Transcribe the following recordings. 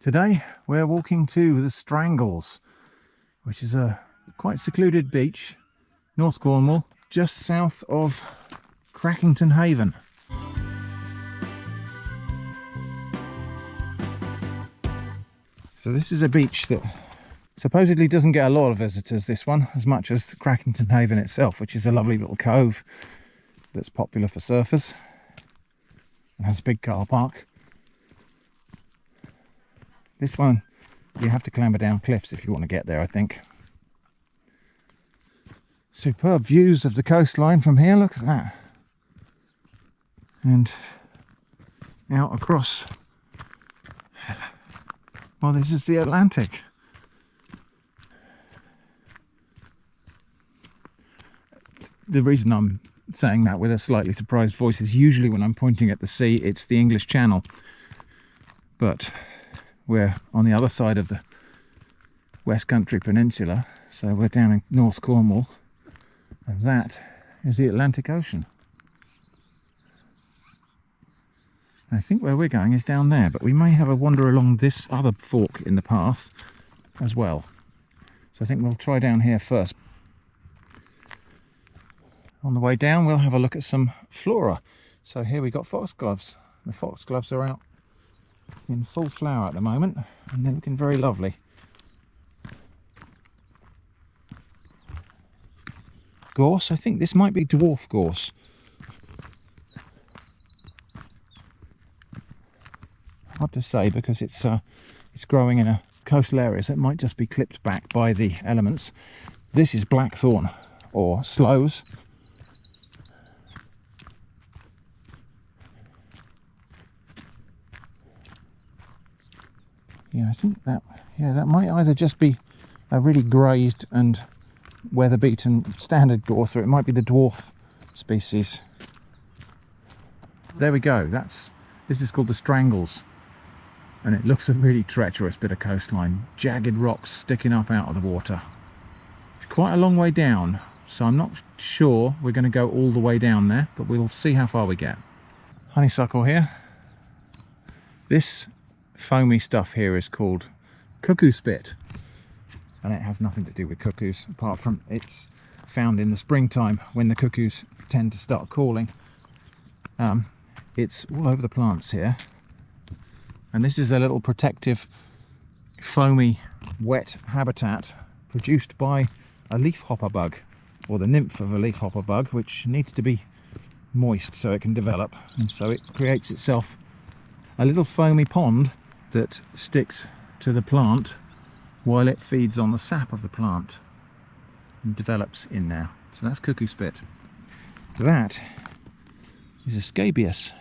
Today we're walking to the Strangles, which is a quite secluded beach, North Cornwall, just south of Crackington Haven. So this is a beach that supposedly doesn't get a lot of visitors, this one, as much as Crackington Haven itself, which is a lovely little cove that's popular for surfers and has a big car park. This one, you have to clamber down cliffs if you want to get there, I think. Superb views of the coastline from here, look at that. And out across, well, this is the Atlantic. The reason I'm saying that with a slightly surprised voice is usually when I'm pointing at the sea, it's the English Channel. But we're on the other side of the West Country Peninsula, so we're down in North Cornwall, and that is the Atlantic Ocean. I think where we're going is down there, but we may have a wander along this other fork in the path as well. So I think we'll try down here first. On the way down we'll have a look at some flora. So here we got foxgloves. The foxgloves are out in full flower at the moment and they're looking very lovely. Gorse, I think this might be dwarf gorse. Hard to say because it's growing in a coastal area, so it might just be clipped back by the elements. This is blackthorn or sloes. Yeah, I think that might either just be a really grazed and weather beaten standard gorse, or it might be the dwarf species. There we go. This is called the Strangles, and it looks a really treacherous bit of coastline. Jagged rocks sticking up out of the water. It's quite a long way down, so I'm not sure we're going to go all the way down there, but we'll see how far we get. Honeysuckle here. This foamy stuff here is called cuckoo spit, and it has nothing to do with cuckoos apart from it's found in the springtime when the cuckoos tend to start calling. It's all over the plants here, and this is a little protective foamy wet habitat produced by a leafhopper bug, or the nymph of a leafhopper bug, which needs to be moist so it can develop, and so it creates itself a little foamy pond that sticks to the plant while it feeds on the sap of the plant and develops in there. So that's cuckoo spit. That is a scabious.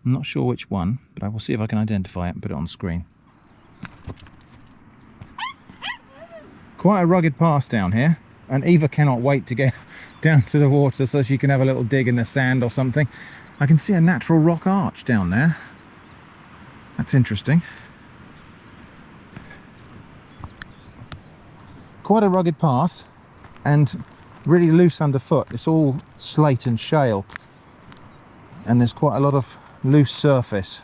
I'm not sure which one, but I will see if I can identify it and put it on the screen. Quite a rugged path down here, and Eva cannot wait to get down to the water so she can have a little dig in the sand or something. I can see a natural rock arch down there. That's interesting. Quite a rugged path and really loose underfoot. It's all slate and shale, and there's quite a lot of loose surface.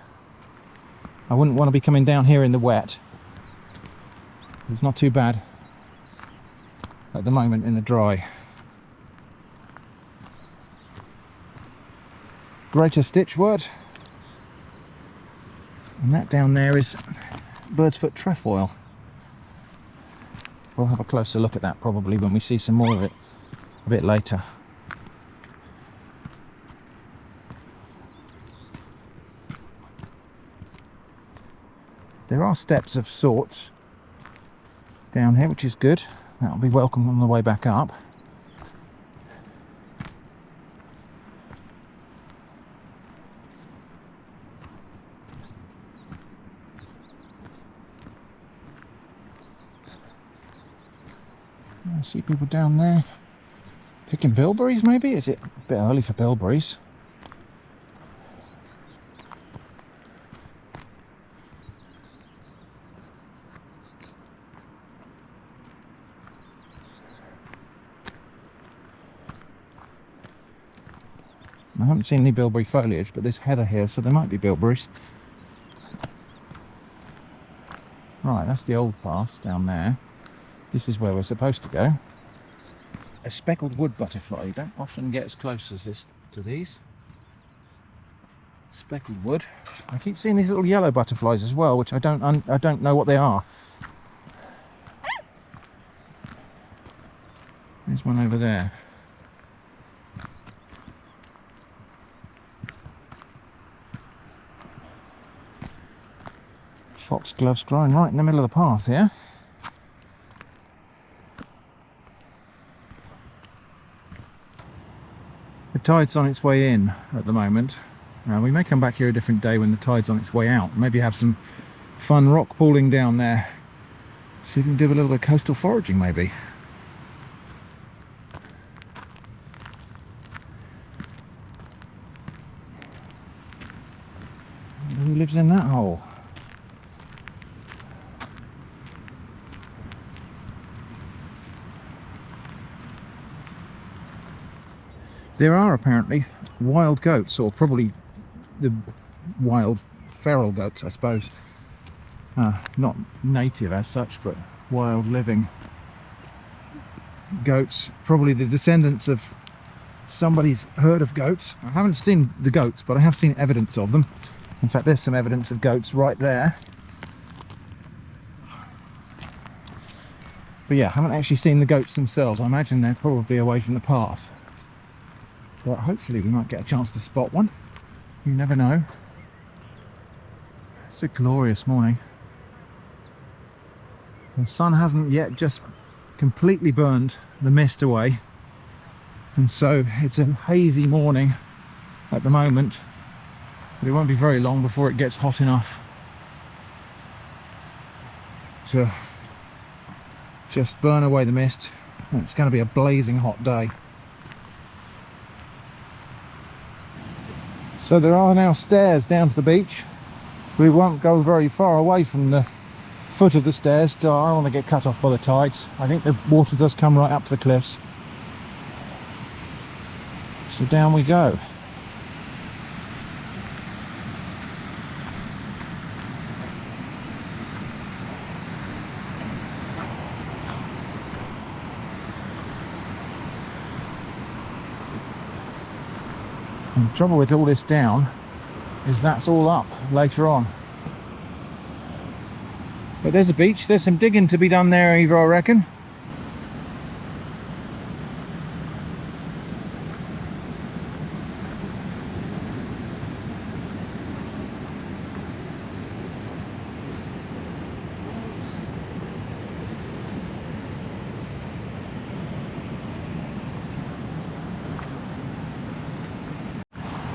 I wouldn't want to be coming down here in the wet. It's not too bad at the moment in the dry. Greater stitchwort. And that down there is bird's foot trefoil. We'll have a closer look at that probably when we see some more of it a bit later. There are steps of sorts down here, which is good. That'll be welcome on the way back up. I see people down there picking bilberries, maybe? Is it a bit early for bilberries? I haven't seen any bilberry foliage, but there's heather here, so there might be bilberries. Right, that's the old path down there. This is where we're supposed to go. A speckled wood butterfly. You don't often get as close as this to these. Speckled wood. I keep seeing these little yellow butterflies as well, which I don't know what they are. There's one over there. Foxglove's growing right in the middle of the path here. The tide's on its way in at the moment. We may come back here a different day when the tide's on its way out. Maybe have some fun rock pooling down there. See if we can do a little bit of coastal foraging maybe. Who lives in that hole? There are apparently wild goats, or probably the wild feral goats, I suppose. Not native as such, but wild living goats. Probably the descendants of somebody's herd of goats. I haven't seen the goats, but I have seen evidence of them. In fact, there's some evidence of goats right there. But yeah, I haven't actually seen the goats themselves. I imagine they're probably away from the path. But hopefully we might get a chance to spot one. You never know. It's a glorious morning. The sun hasn't yet just completely burned the mist away. And so it's a hazy morning at the moment. But it won't be very long before it gets hot enough to just burn away the mist. And it's going to be a blazing hot day. So there are now stairs down to the beach. We won't go very far away from the foot of the stairs. I don't want to get cut off by the tides. I think the water does come right up to the cliffs. So down we go. And the trouble with all this down is that's all up later on. But there's a beach. There's some digging to be done there either, I reckon.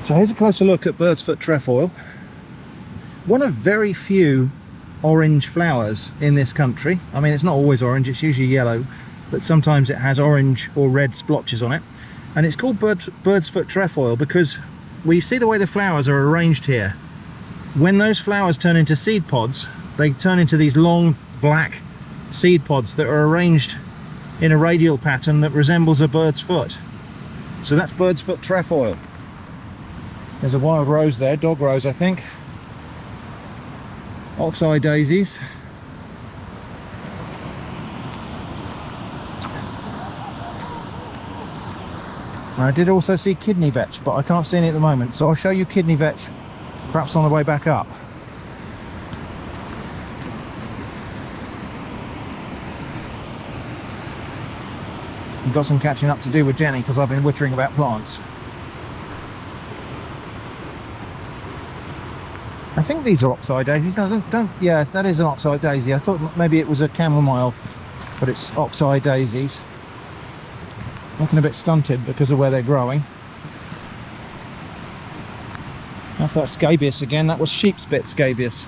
So here's a closer look at bird's foot trefoil. One of very few orange flowers in this country. I mean, it's not always orange, it's usually yellow, but sometimes it has orange or red splotches on it. And it's called bird's foot trefoil because we see the way the flowers are arranged here. When those flowers turn into seed pods, they turn into these long black seed pods that are arranged in a radial pattern that resembles a bird's foot. So that's bird's foot trefoil. There's a wild rose there, dog rose I think. Ox-eye daisies. I did also see kidney vetch, but I can't see any at the moment, so I'll show you kidney vetch perhaps on the way back up. I've got some catching up to do with Jenny because I've been wittering about plants. I think these are ox-eye daisies. No, yeah, that is an ox-eye daisy. I thought maybe it was a chamomile, but it's ox-eye daisies. Looking a bit stunted because of where they're growing. That's that scabious again. That was sheep's bit scabious.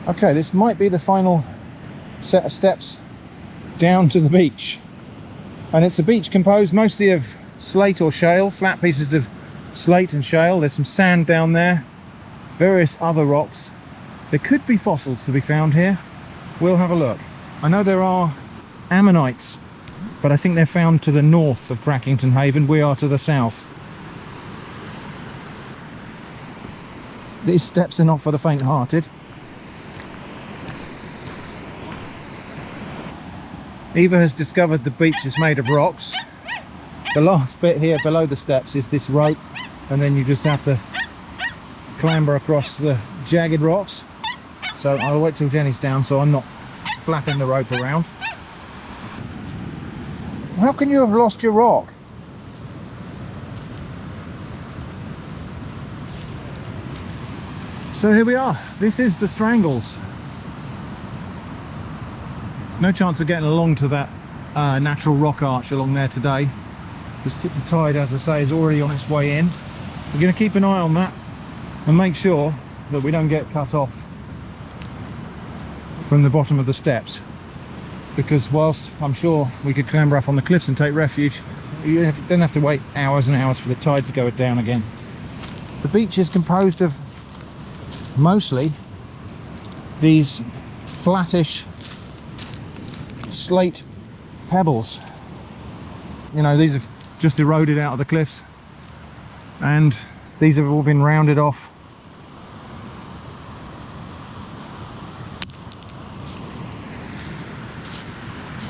Okay, this might be the final set of steps down to the beach, and it's a beach composed mostly of slate or shale, flat pieces of slate and shale. There's some sand down there, various other rocks. There could be fossils to be found here. We'll have a look. I know there are ammonites but I think they're found to the north of Crackington Haven. We are to the south. These steps are not for the faint-hearted. Eva has discovered the beach is made of rocks. The last bit here below the steps is this rope, and then you just have to clamber across the jagged rocks. So I'll wait till Jenny's down so I'm not flapping the rope around. How can you have lost your rock? So here we are. This is the Strangles. No chance of getting along to that natural rock arch along there today. The tide, as I say, is already on its way in. We're going to keep an eye on that and make sure that we don't get cut off from the bottom of the steps, because whilst I'm sure we could clamber up on the cliffs and take refuge, you then have to wait hours and hours for the tide to go down again. The beach is composed of mostly these flattish slate pebbles. You know, these have just eroded out of the cliffs, and these have all been rounded off.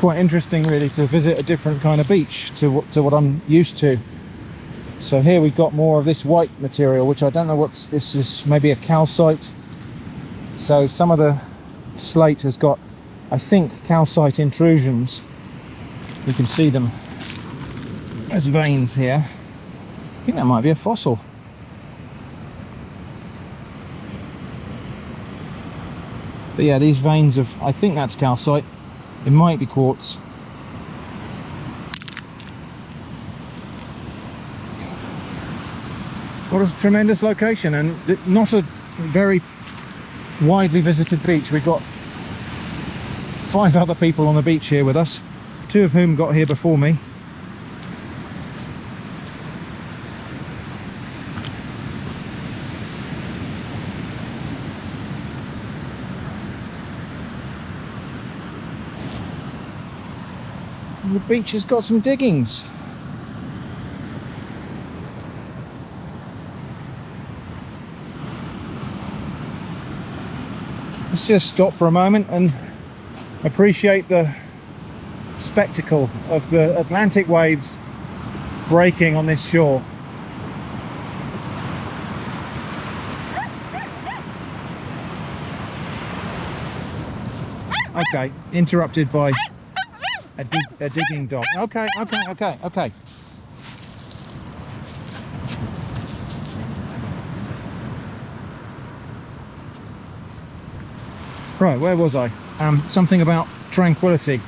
Quite interesting really to visit a different kind of beach to what I'm used to. So here we've got more of this white material, which I don't know what this is, maybe a calcite. So some of the slate has got, I think, calcite intrusions. You can see them as veins here. I think that might be a fossil. But yeah, these veins of, I think that's calcite. It might be quartz. What a tremendous location, and not a very widely visited beach. We've got 5 other people on the beach here with us, 2 of whom got here before me. The beach has got some diggings. Let's just stop for a moment and appreciate the spectacle of the Atlantic waves breaking on this shore. Okay, interrupted by a digging dog. Okay. Right, where was I? Something about tranquility.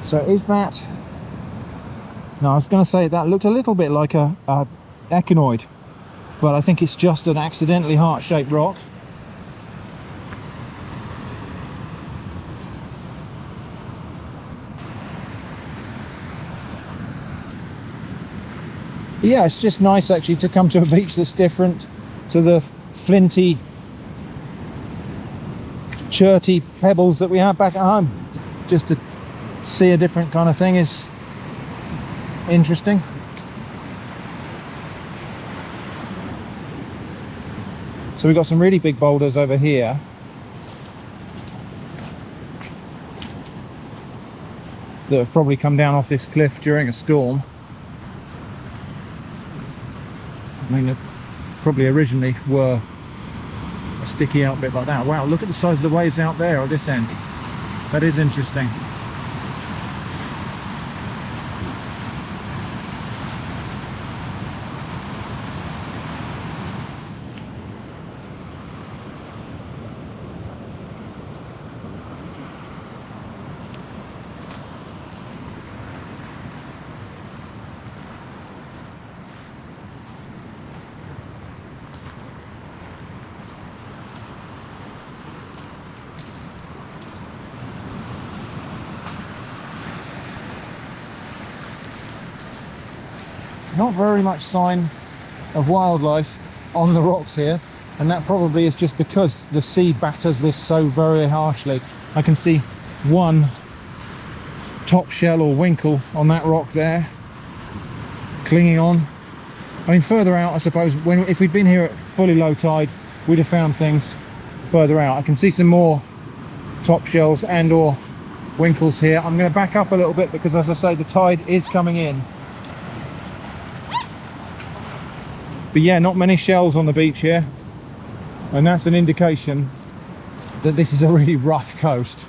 So is that... No, I was going to say that looked a little bit like a echinoid, but I think it's just an accidentally heart-shaped rock. But yeah, it's just nice actually to come to a beach that's different to the flinty, cherty pebbles that we have back at home. Just to see a different kind of thing is interesting. So we've got some really big boulders over here. That have probably come down off this cliff during a storm. I mean, they probably originally were a sticky out bit like that. Wow, look at the size of the waves out there on this end. That is interesting. Not very much sign of wildlife on the rocks here, and that probably is just because the sea batters this so very harshly. I can see one top shell or winkle on that rock there clinging on. I mean, further out, I suppose, if we'd been here at fully low tide, we'd have found things further out. I can see some more top shells and or winkles here. I'm going to back up a little bit because, as I say, the tide is coming in. But yeah, not many shells on the beach here, and that's an indication that this is a really rough coast.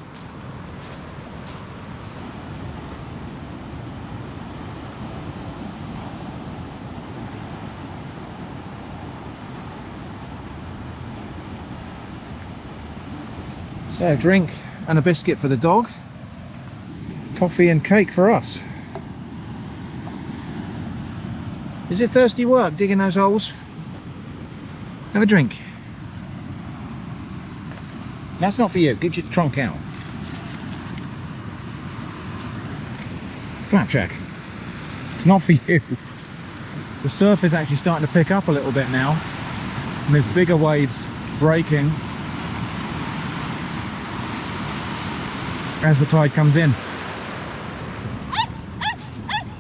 So a drink and a biscuit for the dog, coffee and cake for us. Is it thirsty work digging those holes? Have a drink. That's not for you. Get your trunk out. Flapjack. It's not for you. The surf is actually starting to pick up a little bit now, and there's bigger waves breaking as the tide comes in.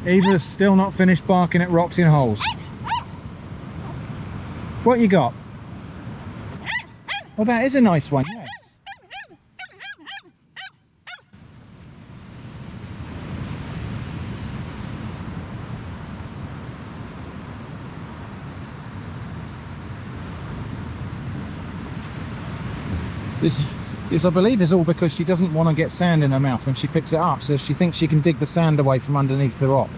Eva's still not finished barking at rocks in holes. What you got? Well, that is a nice one, yes. This, I believe, is all because she doesn't want to get sand in her mouth when she picks it up, so she thinks she can dig the sand away from underneath the rock.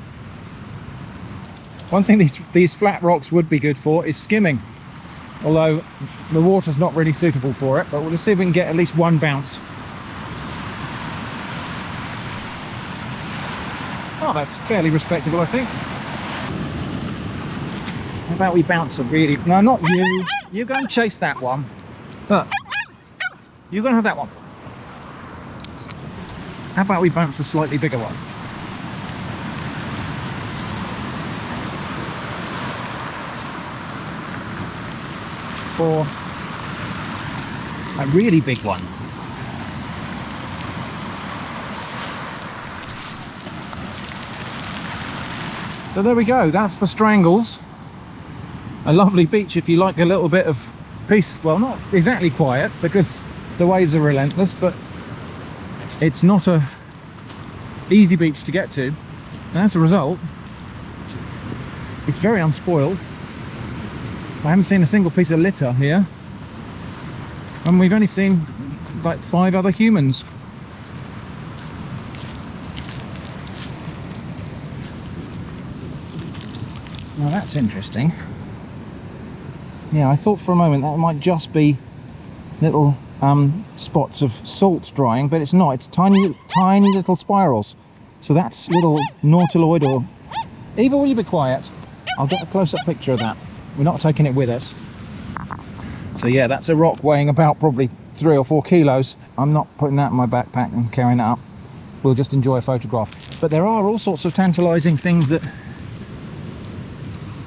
One thing these flat rocks would be good for is skimming, although the water's not really suitable for it, but we'll see if we can get at least one bounce. Oh, that's fairly respectable, I think. How about we bounce a really... No, not you. You go and chase that one. Look. You're going to have that one. How about we bounce a slightly bigger one? Or a really big one. So there we go, that's the Strangles. A lovely beach if you like a little bit of peace. Well, not exactly quiet because the waves are relentless, but it's not a easy beach to get to, and as a result it's very unspoiled. I haven't seen a single piece of litter here, and we've only seen like 5 other humans. Now that's interesting. Yeah, I thought for a moment that might just be little spots of salt drying, but it's not. It's tiny little spirals. So that's little nautiloid or... Eva, will you be quiet? I'll get a close-up picture of that. We're not taking it with us. So yeah, that's a rock weighing about probably 3 or 4 kilos. I'm not putting that in my backpack and carrying it up. We'll just enjoy a photograph. But there are all sorts of tantalizing things that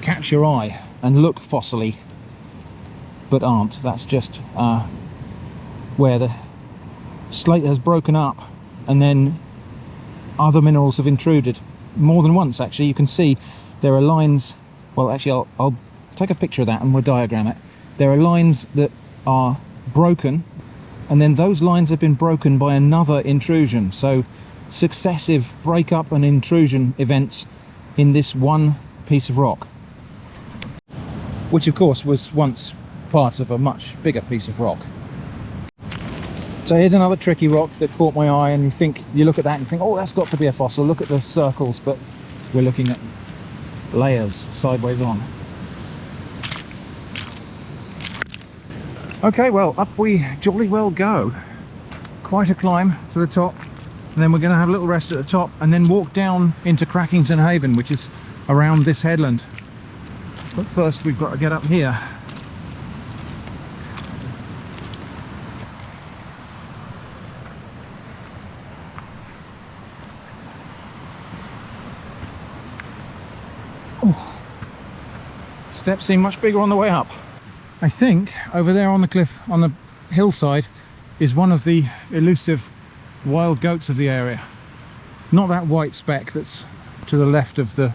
catch your eye and look fossily but aren't. That's just where the slate has broken up and then other minerals have intruded more than once. Actually, you can see there are lines. Well, actually, I'll take a picture of that and we'll diagram it. There are lines that are broken, and then those lines have been broken by another intrusion. So successive breakup and intrusion events in this one piece of rock, which of course was once part of a much bigger piece of rock. So here's another tricky rock that caught my eye, and you look at that and think, oh, that's got to be a fossil. Look at the circles, but we're looking at layers sideways on. Okay, well, up we jolly well go. Quite a climb to the top, and then we're going to have a little rest at the top and then walk down into Crackington Haven, which is around this headland. But first we've got to get up here. Oh, steps seem much bigger on the way up. I think over there on the cliff, on the hillside, is one of the elusive wild goats of the area. Not that white speck that's to the left of the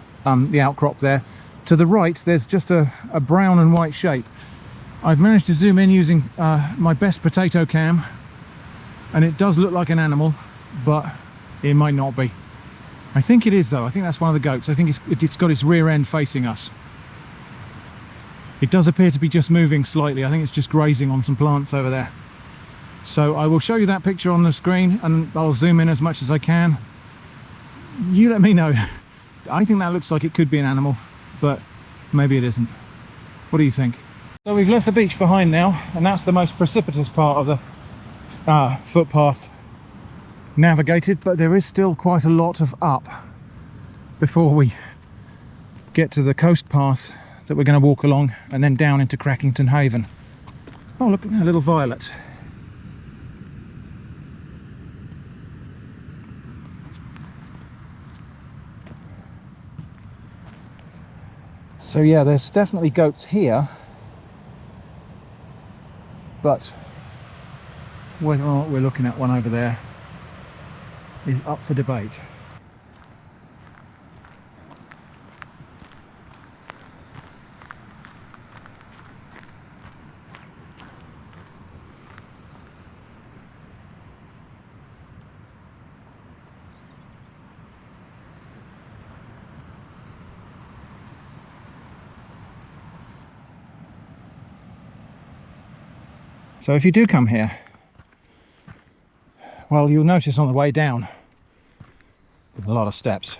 outcrop there. To the right, there's just a brown and white shape. I've managed to zoom in using my best potato cam, and it does look like an animal, but it might not be. I think it is though. I think that's one of the goats. I think it's got its rear end facing us. It does appear to be just moving slightly. I think it's just grazing on some plants over there. So I will show you that picture on the screen, and I'll zoom in as much as I can. You let me know. I think that looks like it could be an animal, but maybe it isn't. What do you think? So we've left the beach behind now, and that's the most precipitous part of the footpath navigated, but there is still quite a lot of up before we get to the coast path that we're going to walk along, and then down into Crackington Haven. Oh, look, a little violet. So yeah, there's definitely goats here, but whether or not we're looking at one over there is up for debate. So if you do come here, well, you'll notice on the way down there's a lot of steps,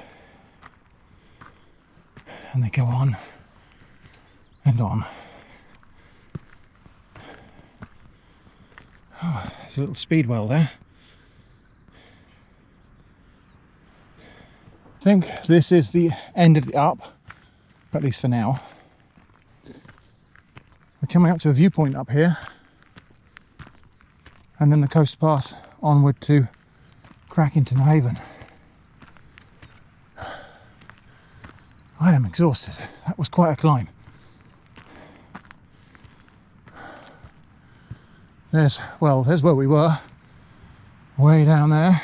and they go on and on. Oh, there's a little speed well there. I think this is the end of the up, at least for now. We're coming up to a viewpoint up here, and then the coast path onward to Crackington Haven. I am exhausted. That was quite a climb. There's where we were, way down there.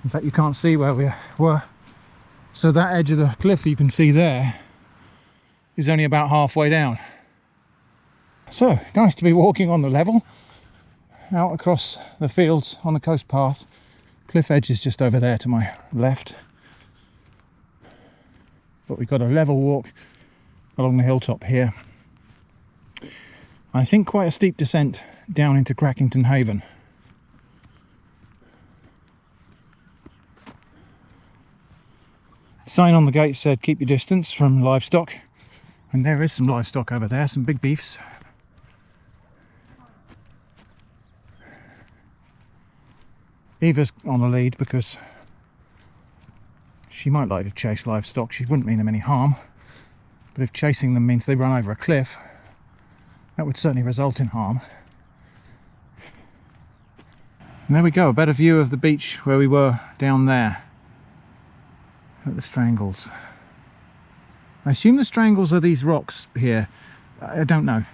In fact, you can't see where we were. So that edge of the cliff you can see there is only about halfway down. So nice to be walking on the level out across the fields on the coast path. Cliff edge is just over there to my left, but we've got a level walk along the hilltop here. I think quite a steep descent down into Crackington Haven. Sign on the gate said keep your distance from livestock, and there is some livestock over there, some big beefs. Eva's on the lead because she might like to chase livestock. She wouldn't mean them any harm, but if chasing them means they run over a cliff, that would certainly result in harm. And there we go, a better view of the beach where we were down there at the Strangles. I assume the Strangles are these rocks here. I don't know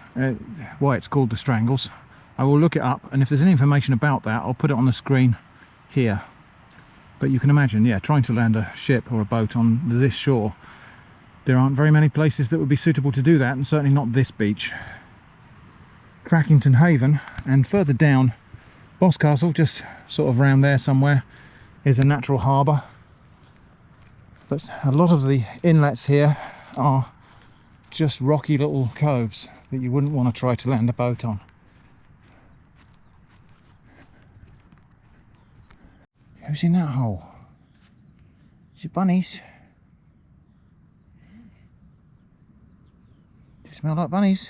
why it's called the Strangles. I will look it up, and if there's any information about that, I'll put it on the screen here. But you can imagine, yeah, trying to land a ship or a boat on this shore, there aren't very many places that would be suitable to do that, and certainly not this beach. Crackington Haven, and further down, Boscastle, just sort of around there somewhere, is a natural harbour. But a lot of the inlets here are just rocky little coves that you wouldn't want to try to land a boat on. Who's in that hole? Is it bunnies? Do you smell like bunnies?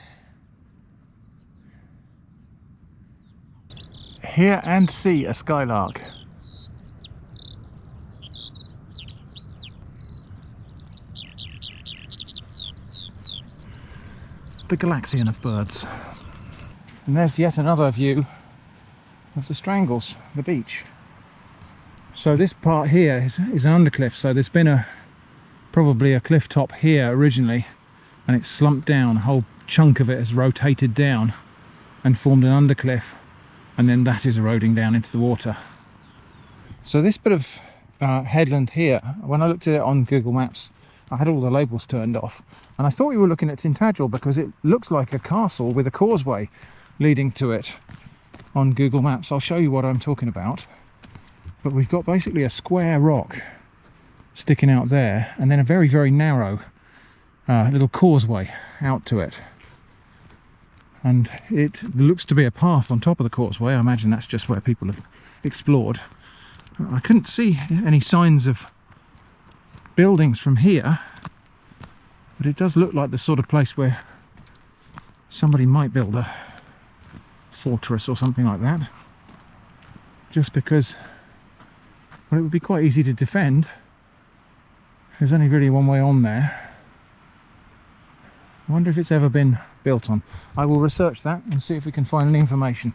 Hear and see a skylark. The Galaxian of birds. And there's yet another view of the Strangles, the beach. So this part here is an undercliff, so there's been probably a cliff top here originally, and it's slumped down. A whole chunk of it has rotated down and formed an undercliff, and then that is eroding down into the water. So this bit of headland here, when I looked at it on Google Maps, I had all the labels turned off, and I thought we were looking at Tintagel because it looks like a castle with a causeway leading to it on Google Maps. I'll show you what I'm talking about. But we've got basically a square rock sticking out there, and then a very, very narrow little causeway out to it. And it looks to be a path on top of the causeway. I imagine that's just where people have explored. I couldn't see any signs of buildings from here, but it does look like the sort of place where somebody might build a fortress or something like that, just because, well, it would be quite easy to defend. There's only really one way on there. I wonder if it's ever been built on. I will research that and see if we can find any information.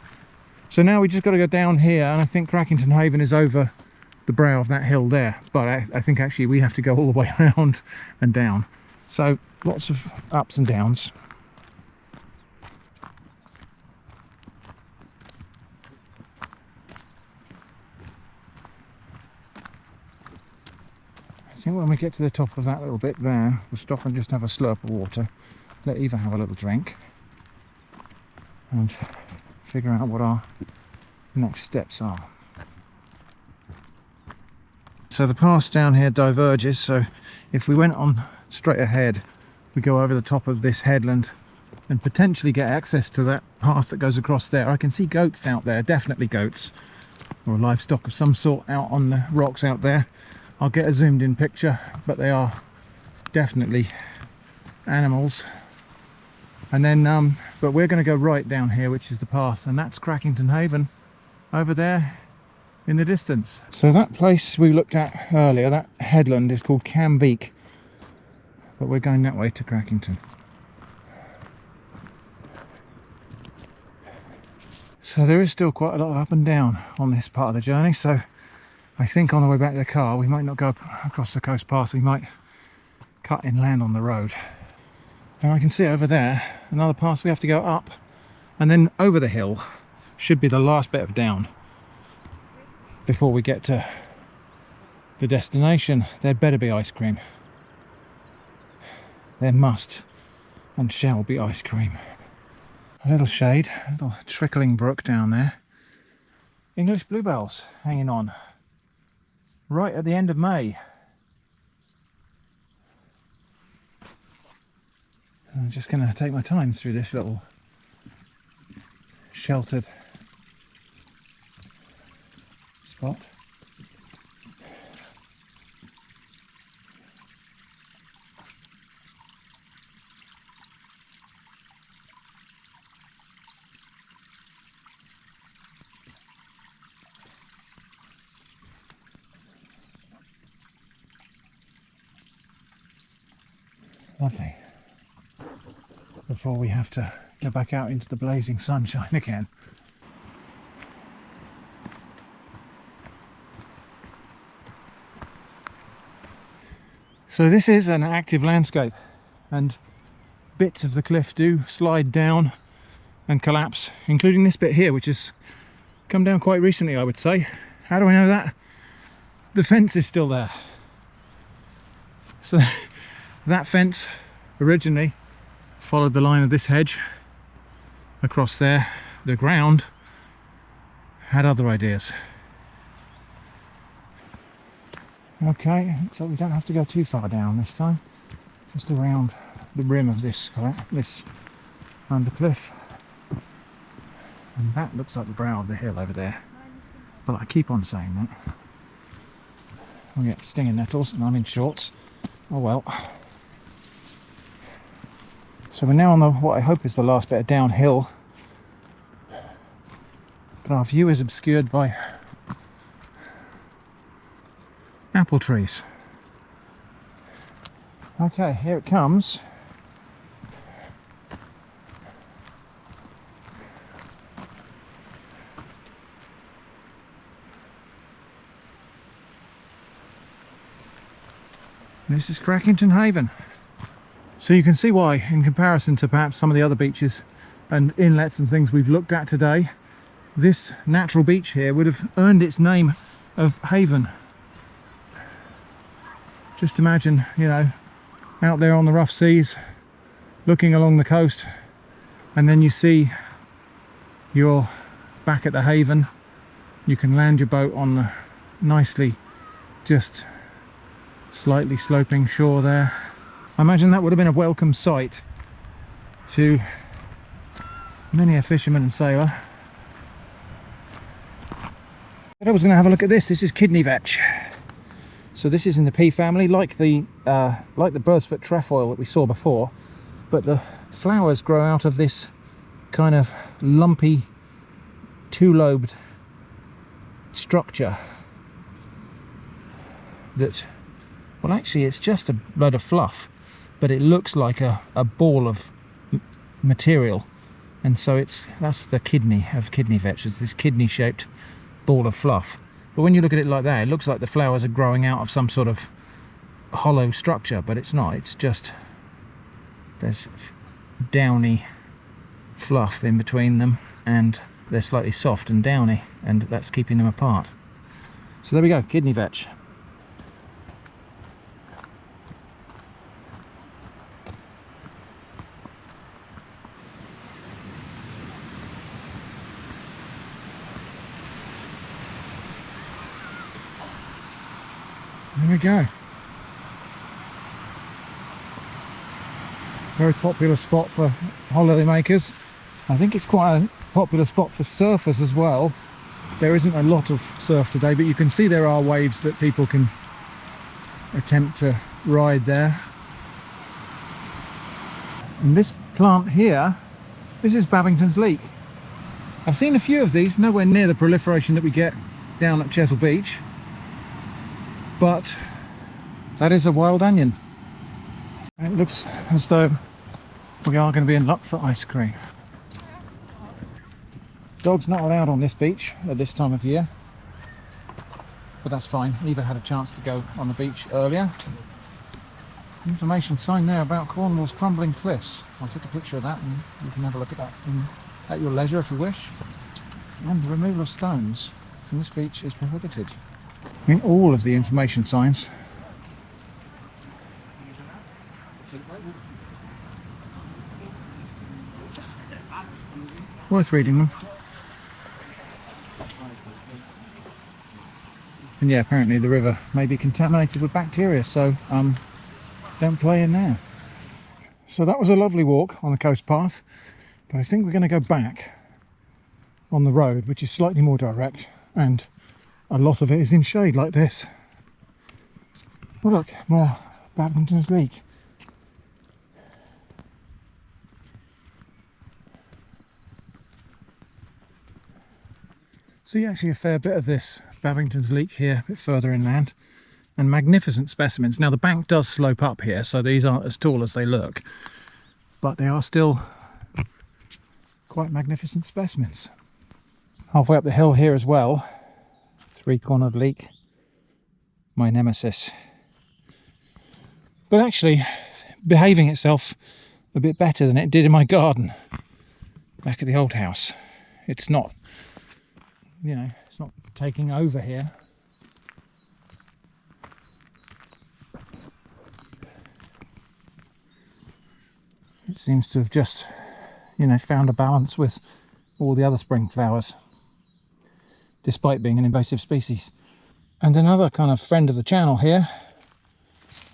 So now we just got to go down here, and I think Crackington Haven is over the brow of that hill there, but I think actually we have to go all the way around and down. So lots of ups and downs. I think when we get to the top of that little bit there, we'll stop and just have a slurp of water, let Eva have a little drink, and figure out what our next steps are. So the path down here diverges, so if we went on straight ahead, we go over the top of this headland and potentially get access to that path that goes across there. I can see goats out there, definitely goats, or livestock of some sort out on the rocks out there. I'll get a zoomed in picture, but they are definitely animals. And then, but we're going to go right down here, which is the path, and that's Crackington Haven over there in the distance. So that place we looked at earlier, that headland, is called Cambeak, but we're going that way to Crackington. So there is still quite a lot of up and down on this part of the journey, so I think on the way back to the car we might not go across the coast path, we might cut inland on the road. And I can see over there another path we have to go up, and then over the hill should be the last bit of down before we get to the destination. There better be ice cream. There must and shall be ice cream. A little shade, a little trickling brook down there. English bluebells hanging on right at the end of May. I'm just going to take my time through this little sheltered spot. Lovely. Before we have to go back out into the blazing sunshine again. So this is an active landscape and bits of the cliff do slide down and collapse, including this bit here, which has come down quite recently, I would say. How do I know that? The fence is still there. So that fence originally followed the line of this hedge across there. The ground had other ideas. Okay, so we don't have to go too far down this time, just around the rim of this undercliff, and that looks like the brow of the hill over there, but I keep on saying that. I'll get stinging nettles and I'm in shorts. Oh well. So we're now on what I hope is the last bit of downhill, but our view is obscured by apple trees. Okay, here it comes. This is Crackington Haven. So you can see why, in comparison to perhaps some of the other beaches and inlets and things we've looked at today, this natural beach here would have earned its name of haven. Just imagine, you know, out there on the rough seas, looking along the coast, and then you see you're back at the haven. You can land your boat on the nicely just slightly sloping shore there. I imagine that would have been a welcome sight to many a fisherman and sailor. But I was going to have a look at this. This is kidney vetch. So this is in the pea family, like the bird's foot trefoil that we saw before, but the flowers grow out of this kind of lumpy, two-lobed structure that, well, actually it's just a load of fluff, but it looks like a ball of material, and so that's the kidney of kidney vetch. It's this kidney-shaped ball of fluff. But when you look at it like that, it looks like the flowers are growing out of some sort of hollow structure, but it's not. It's just there's downy fluff in between them, and they're slightly soft and downy, and that's keeping them apart. So there we go, kidney vetch. There we go. Very popular spot for holiday makers. I think it's quite a popular spot for surfers as well. There isn't a lot of surf today, but you can see there are waves that people can attempt to ride there. And this plant here, this is Babington's leek. I've seen a few of these, nowhere near the proliferation that we get down at Chesil Beach. But that is a wild onion. It looks as though we are going to be in luck for ice cream. Dogs not allowed on this beach at this time of year, but that's fine. Eva had a chance to go on the beach earlier. Information sign there about Cornwall's crumbling cliffs. I'll take a picture of that and you can have a look at that at your leisure if you wish. And the removal of stones from this beach is prohibited. I mean, all of the information signs worth reading them. And yeah, apparently the river may be contaminated with bacteria, so don't play in there. So that was a lovely walk on the coast path, but I think we're going to go back on the road, which is slightly more direct, and a lot of it is in shade like this. Well, look, more Babington's leek. See actually a fair bit of this Babington's leek here, a bit further inland, and magnificent specimens. Now the bank does slope up here, so these aren't as tall as they look, but they are still quite magnificent specimens. Halfway up the hill here as well, three-cornered leek, my nemesis. But actually, behaving itself a bit better than it did in my garden back at the old house. It's not, you know, it's not taking over here. It seems to have just, you know, found a balance with all the other spring flowers, despite being an invasive species. And another kind of friend of the channel here,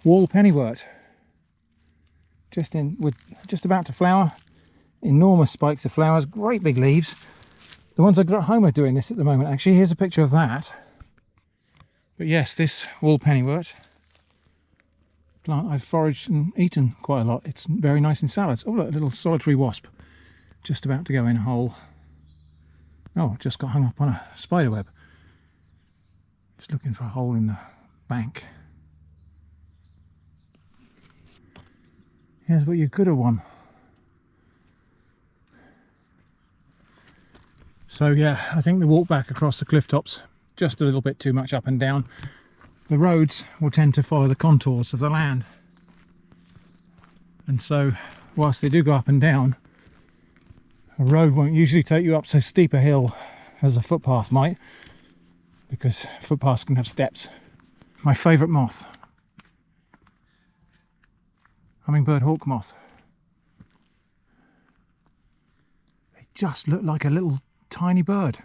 wall pennywort, just about to flower. Enormous spikes of flowers, great big leaves. The ones I've got at home are doing this at the moment, actually. Here's a picture of that. But yes, this wall pennywort plant I've foraged and eaten quite a lot. It's very nice in salads. Oh look, a little solitary wasp just about to go in a hole. Oh, just got hung up on a spider web. Just looking for a hole in the bank. Here's what you could have won. So yeah, I think the walk back across the cliff tops, just a little bit too much up and down. The roads will tend to follow the contours of the land. And so, whilst they do go up and down, a road won't usually take you up so steep a hill as a footpath might, because footpaths can have steps. My favourite moth. Hummingbird hawk moth. They just look like a little tiny bird.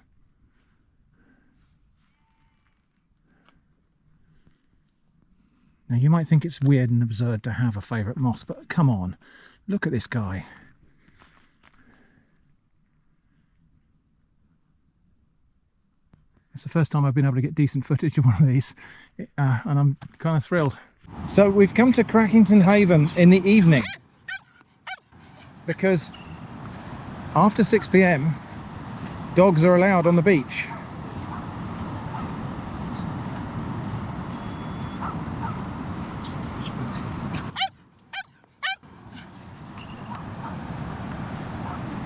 Now you might think it's weird and absurd to have a favourite moth, but come on, look at this guy. It's the first time I've been able to get decent footage of one of these, and I'm kind of thrilled. So we've come to Crackington Haven in the evening, because after 6 PM dogs are allowed on the beach.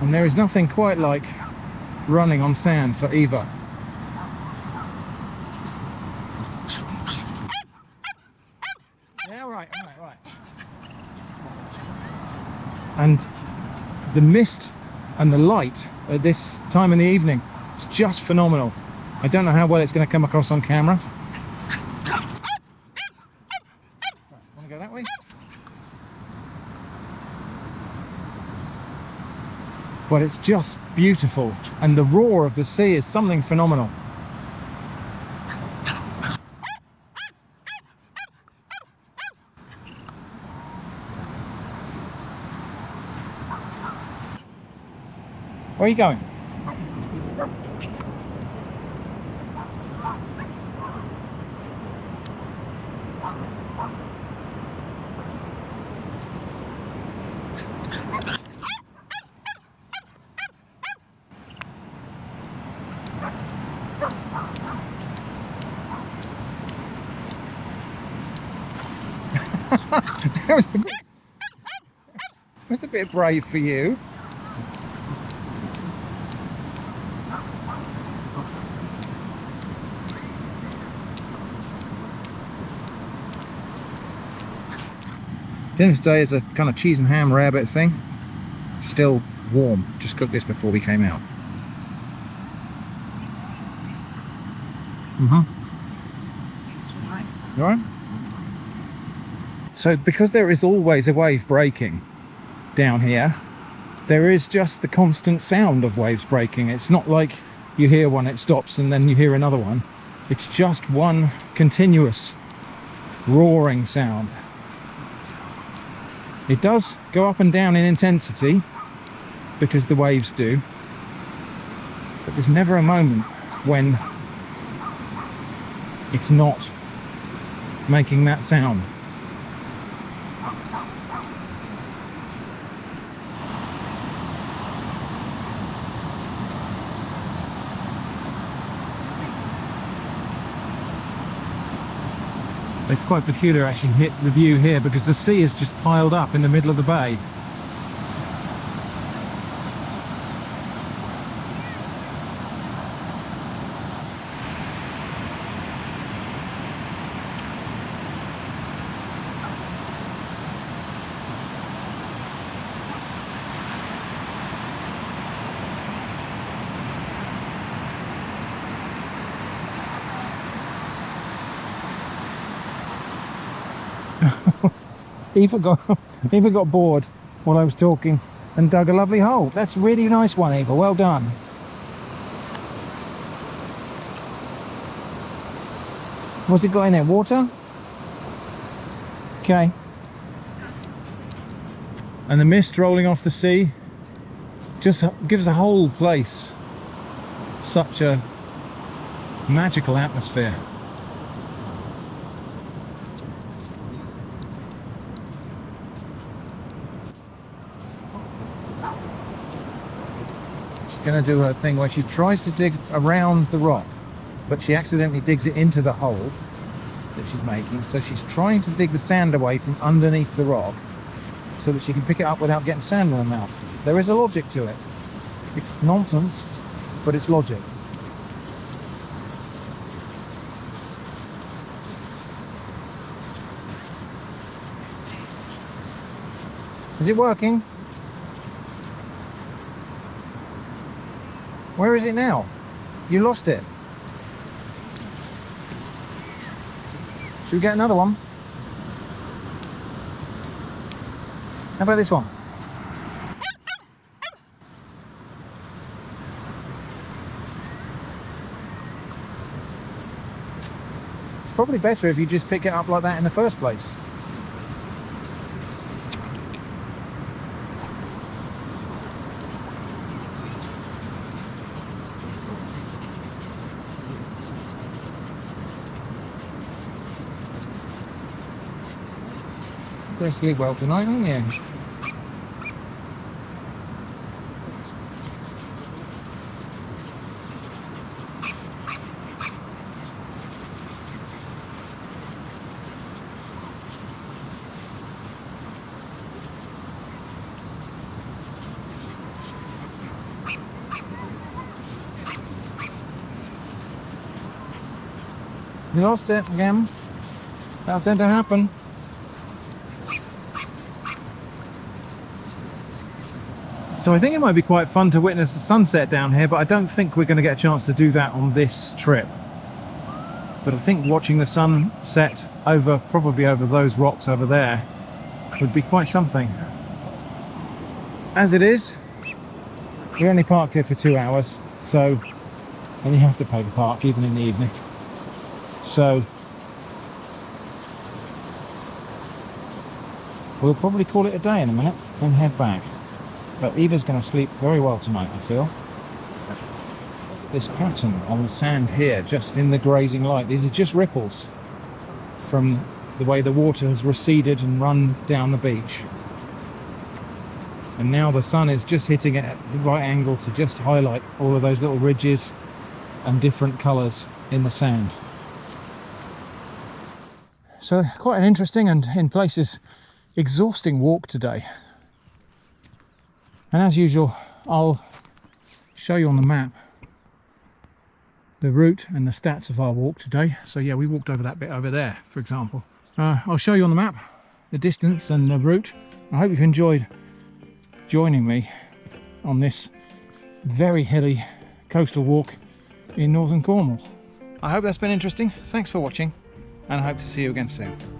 And there is nothing quite like running on sand for Eva. Yeah, right. And the mist and the light at this time in the evening, it's just phenomenal. I don't know how well it's going to come across on camera. Want to go that way? But it's just beautiful, and the roar of the sea is something phenomenal. Where are you going? That was a bit brave for you. Dinner today is a kind of cheese and ham rarebit thing. Still warm. Just cooked this before we came out. You alright? So because there is always a wave breaking down here, there is just the constant sound of waves breaking. It's not like you hear one, it stops, and then you hear another one. It's just one continuous roaring sound. It does go up and down in intensity, because the waves do, but there's never a moment when it's not making that sound. It's quite peculiar actually, hit the view here, because the sea is just piled up in the middle of the bay. Eva got bored while I was talking and dug a lovely hole. That's a really nice one, Eva. Well done. What's it got in there? Water? Okay. And the mist rolling off the sea just gives the whole place such a magical atmosphere. She's going to do her thing where she tries to dig around the rock, but she accidentally digs it into the hole that she's making. So she's trying to dig the sand away from underneath the rock so that she can pick it up without getting sand in her mouth. There is a logic to it. It's nonsense, but it's logic. Is it working? Where is it now? You lost it. Should we get another one? How about this one? Probably better if you just pick it up like that in the first place. You're going to sleep well tonight, aren't you? You lost it again. That'll tend to happen. So I think it might be quite fun to witness the sunset down here, but I don't think we're going to get a chance to do that on this trip. But I think watching the sunset probably over those rocks over there would be quite something. As it is, we only parked here for 2 hours, and you have to pay the park even in the evening. So we'll probably call it a day in a minute and head back. But Eva's going to sleep very well tonight, I feel. This pattern on the sand here, just in the grazing light, these are just ripples from the way the water has receded and run down the beach. And now the sun is just hitting it at the right angle to just highlight all of those little ridges and different colours in the sand. So quite an interesting and in places exhausting walk today. And as usual, I'll show you on the map the route and the stats of our walk today. So yeah, we walked over that bit over there, for example. I'll show you on the map the distance and the route. I hope you've enjoyed joining me on this very hilly coastal walk in northern Cornwall. I hope that's been interesting. Thanks for watching, and I hope to see you again soon.